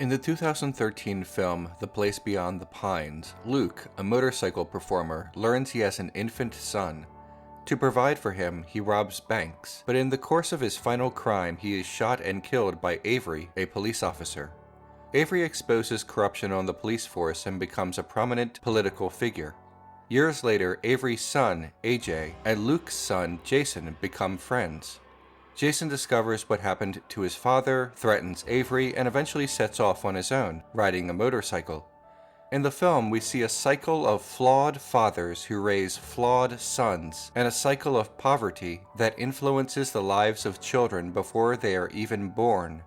In the 2013 film The Place Beyond the Pines, Luke, a motorcycle performer, learns he has an infant son. To provide for him, he robs banks, but in the course of his final crime, he is shot and killed by Avery, a police officer. Avery exposes corruption on the police force and becomes a prominent political figure. Years later, Avery's son, AJ, and Luke's son, Jason, become friends. Jason discovers what happened to his father, threatens Avery, and eventually sets off on his own, riding a motorcycle. In the film, we see a cycle of flawed fathers who raise flawed sons, and a cycle of poverty that influences the lives of children before they are even born.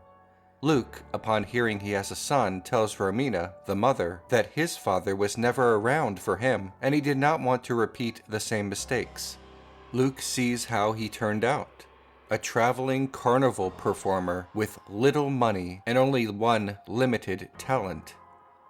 Luke, upon hearing he has a son, tells Romina, the mother, that his father was never around for him, and he did not want to repeat the same mistakes. Luke sees how he turned out. A traveling carnival performer with little money and only one limited talent.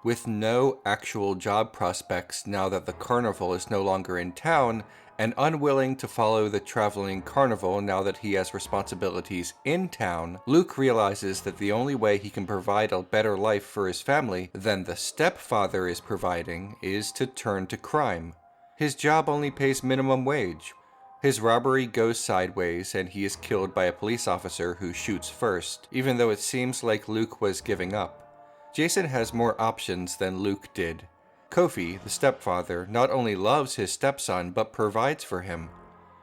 With no actual job prospects now that the carnival is no longer in town, and unwilling to follow the traveling carnival now that he has responsibilities in town, Luke realizes that the only way he can provide a better life for his family than the stepfather is providing is to turn to crime. His job only pays minimum wage. His robbery goes sideways and he is killed by a police officer who shoots first, even though it seems like Luke was giving up. Jason has more options than Luke did. Kofi, the stepfather, not only loves his stepson but provides for him.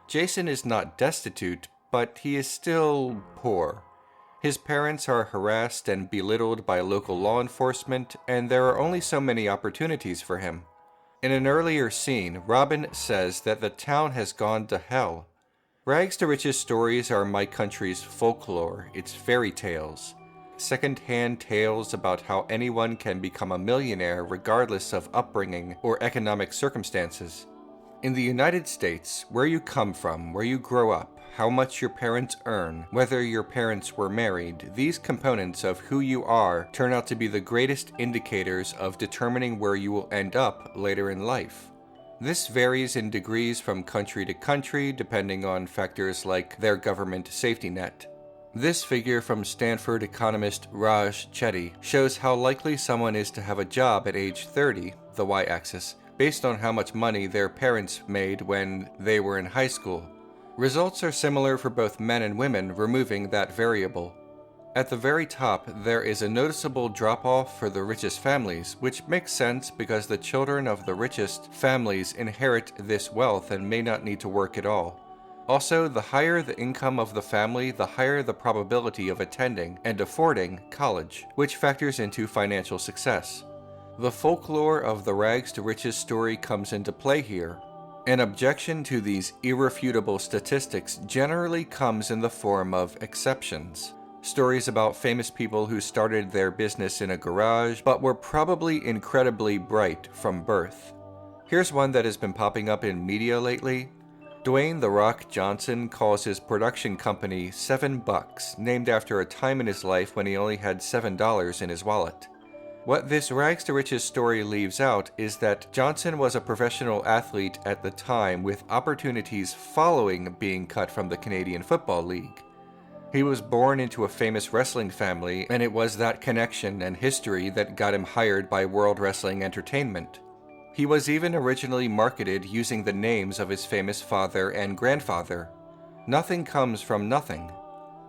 Jason is not destitute, but he is still poor. His parents are harassed and belittled by local law enforcement, and there are only so many opportunities for him. In an earlier scene, Robin says that the town has gone to hell. Rags to riches stories are my country's folklore, its fairy tales. Second-hand tales about how anyone can become a millionaire regardless of upbringing or economic circumstances. In the United States, where you come from, where you grow up, how much your parents earn, whether your parents were married, these components of who you are turn out to be the greatest indicators of determining where you will end up later in life. This varies in degrees from country to country, depending on factors like their government safety net. This figure from Stanford economist Raj Chetty shows how likely someone is to have a job at age 30, the y-axis, based on how much money their parents made when they were in high school. Results are similar for both men and women, removing that variable. At the very top, there is a noticeable drop-off for the richest families, which makes sense because the children of the richest families inherit this wealth and may not need to work at all. Also, the higher the income of the family, the higher the probability of attending and affording college, which factors into financial success. The folklore of the rags to riches story comes into play here. An objection to these irrefutable statistics generally comes in the form of exceptions. Stories about famous people who started their business in a garage, but were probably incredibly bright from birth. Here's one that has been popping up in media lately. Dwayne "The Rock" Johnson calls his production company $7, named after a time in his life when he only had $7 in his wallet. What this rags to riches story leaves out is that Johnson was a professional athlete at the time with opportunities following being cut from the Canadian Football League. He was born into a famous wrestling family, and it was that connection and history that got him hired by World Wrestling Entertainment. He was even originally marketed using the names of his famous father and grandfather. Nothing comes from nothing.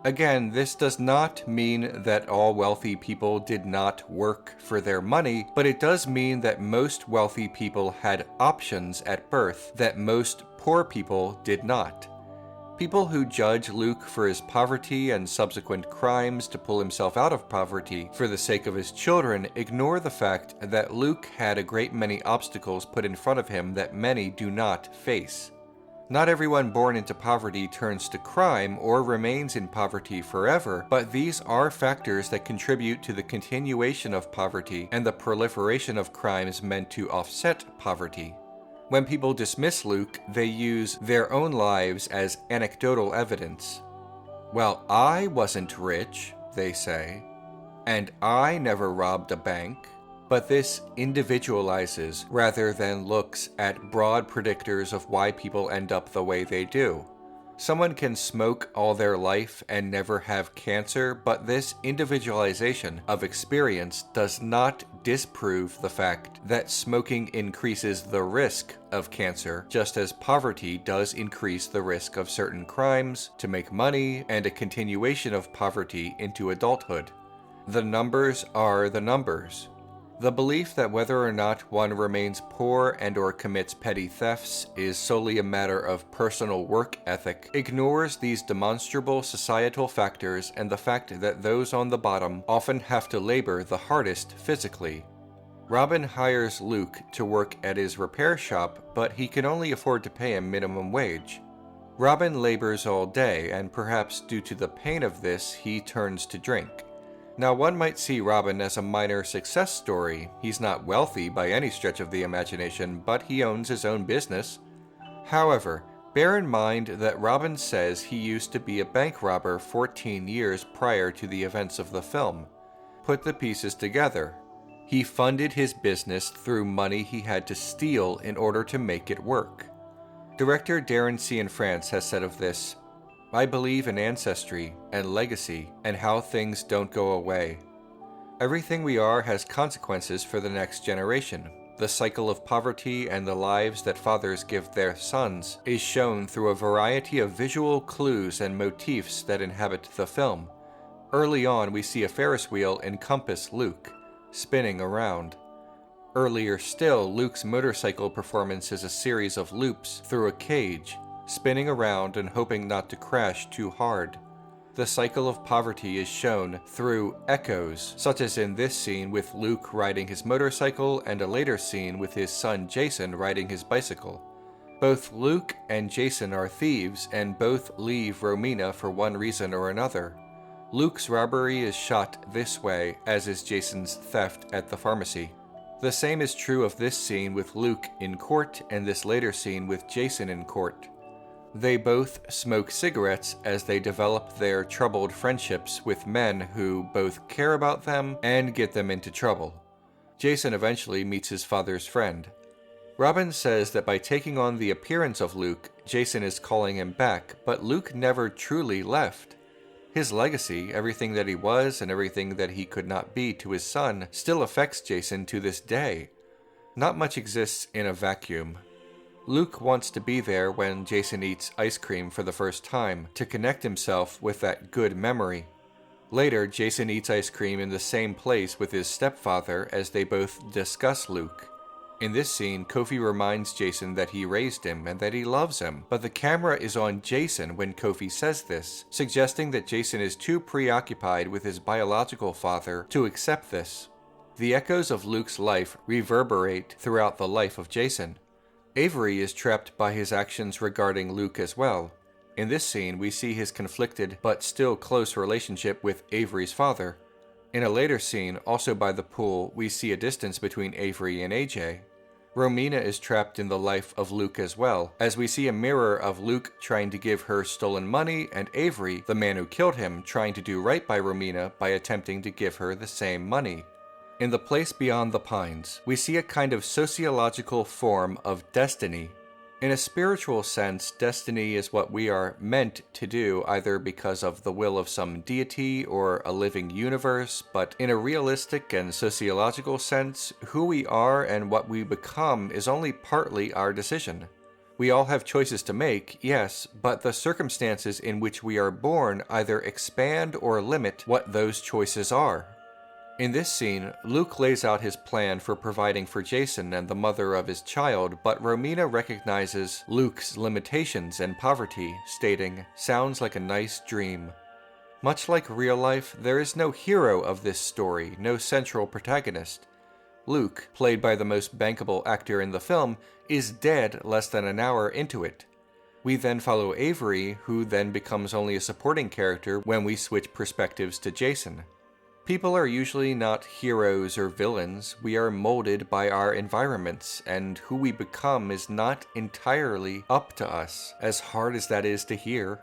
Again, this does not mean that all wealthy people did not work for their money, but it does mean that most wealthy people had options at birth that most poor people did not. People who judge Luke for his poverty and subsequent crimes to pull himself out of poverty for the sake of his children ignore the fact that Luke had a great many obstacles put in front of him that many do not face. Not everyone born into poverty turns to crime or remains in poverty forever, but these are factors that contribute to the continuation of poverty and the proliferation of crimes meant to offset poverty. When people dismiss Luke, they use their own lives as anecdotal evidence. "Well, I wasn't rich," they say, "and I never robbed a bank." But this individualizes rather than looks at broad predictors of why people end up the way they do. Someone can smoke all their life and never have cancer, but this individualization of experience does not disprove the fact that smoking increases the risk of cancer, just as poverty does increase the risk of certain crimes, to make money, and a continuation of poverty into adulthood. The numbers are the numbers. The belief that whether or not one remains poor and/or commits petty thefts is solely a matter of personal work ethic ignores these demonstrable societal factors and the fact that those on the bottom often have to labor the hardest physically. Robin hires Luke to work at his repair shop, but he can only afford to pay him minimum wage. Robin labors all day, and perhaps due to the pain of this, he turns to drink. Now, one might see Robin as a minor success story. He's not wealthy by any stretch of the imagination, but he owns his own business. However, bear in mind that Robin says he used to be a bank robber 14 years prior to the events of the film. Put the pieces together. He funded his business through money he had to steal in order to make it work. Director Cianfrance has said of this, "I believe in ancestry and legacy and how things don't go away. Everything we are has consequences for the next generation. The cycle of poverty and the lives that fathers give their sons is shown through a variety of visual clues and motifs that inhabit the film. Early on, we see a Ferris wheel encompass Luke, spinning around. Earlier still, Luke's motorcycle performance is a series of loops through a cage, spinning around and hoping not to crash too hard. The cycle of poverty is shown through echoes, such as in this scene with Luke riding his motorcycle and a later scene with his son Jason riding his bicycle. Both Luke and Jason are thieves, and both leave Romina for one reason or another. Luke's robbery is shot this way, as is Jason's theft at the pharmacy. The same is true of this scene with Luke in court and this later scene with Jason in court. They both smoke cigarettes as they develop their troubled friendships with men who both care about them and get them into trouble. Jason eventually meets his father's friend. Robin says that by taking on the appearance of Luke, Jason is calling him back, but Luke never truly left. His legacy, everything that he was and everything that he could not be to his son, still affects Jason to this day. Not much exists in a vacuum. Luke wants to be there when Jason eats ice cream for the first time, to connect himself with that good memory. Later, Jason eats ice cream in the same place with his stepfather as they both discuss Luke. In this scene, Kofi reminds Jason that he raised him and that he loves him, but the camera is on Jason when Kofi says this, suggesting that Jason is too preoccupied with his biological father to accept this. The echoes of Luke's life reverberate throughout the life of Jason. Avery is trapped by his actions regarding Luke as well. In this scene, we see his conflicted but still close relationship with Avery's father. In a later scene, also by the pool, we see a distance between Avery and AJ. Romina is trapped in the life of Luke as well, as we see a mirror of Luke trying to give her stolen money and Avery, the man who killed him, trying to do right by Romina by attempting to give her the same money. In The Place Beyond the Pines, we see a kind of sociological form of destiny. In a spiritual sense, destiny is what we are meant to do, either because of the will of some deity or a living universe, but in a realistic and sociological sense, who we are and what we become is only partly our decision. We all have choices to make, yes, but the circumstances in which we are born either expand or limit what those choices are. In this scene, Luke lays out his plan for providing for Jason and the mother of his child, but Romina recognizes Luke's limitations and poverty, stating, "Sounds like a nice dream." Much like real life, there is no hero of this story, no central protagonist. Luke, played by the most bankable actor in the film, is dead less than an hour into it. We then follow Avery, who then becomes only a supporting character when we switch perspectives to Jason. People are usually not heroes or villains. We are molded by our environments, and who we become is not entirely up to us, as hard as that is to hear.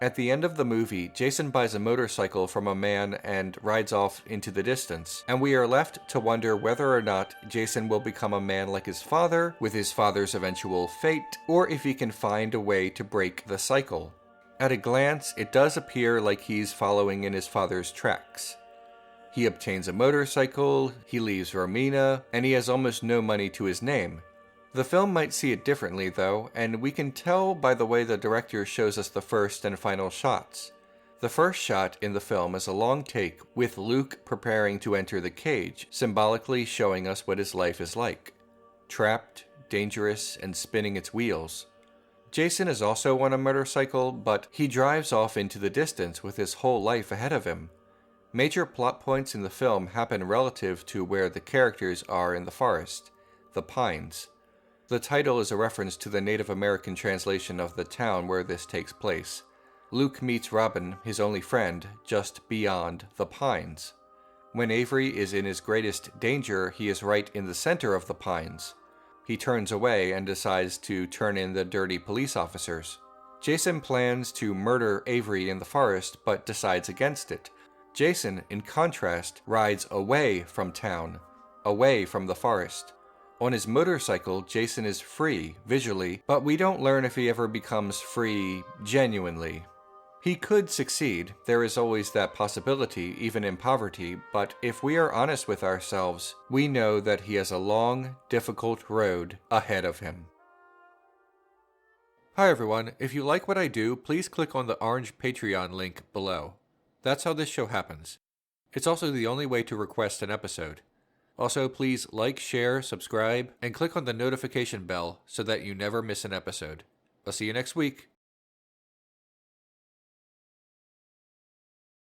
At the end of the movie, Jason buys a motorcycle from a man and rides off into the distance, and we are left to wonder whether or not Jason will become a man like his father, with his father's eventual fate, or if he can find a way to break the cycle. At a glance, it does appear like he's following in his father's tracks. He obtains a motorcycle, he leaves Romina, and he has almost no money to his name. The film might see it differently, though, and we can tell by the way the director shows us the first and final shots. The first shot in the film is a long take with Luke preparing to enter the cage, symbolically showing us what his life is like. Trapped, dangerous, and spinning its wheels. Jason is also on a motorcycle, but he drives off into the distance with his whole life ahead of him. Major plot points in the film happen relative to where the characters are in the forest, the pines. The title is a reference to the Native American translation of the town where this takes place. Luke meets Robin, his only friend, just beyond the pines. When Avery is in his greatest danger, he is right in the center of the pines. He turns away and decides to turn in the dirty police officers. Jason plans to murder Avery in the forest, but decides against it. Jason, in contrast, rides away from town, away from the forest. On his motorcycle, Jason is free, visually, but we don't learn if he ever becomes free genuinely. He could succeed, there is always that possibility, even in poverty, but if we are honest with ourselves, we know that he has a long, difficult road ahead of him. Hi everyone, if you like what I do, please click on the orange Patreon link below. That's how this show happens. It's also the only way to request an episode. Also, please like, share, subscribe, and click on the notification bell so that you never miss an episode. I'll see you next week.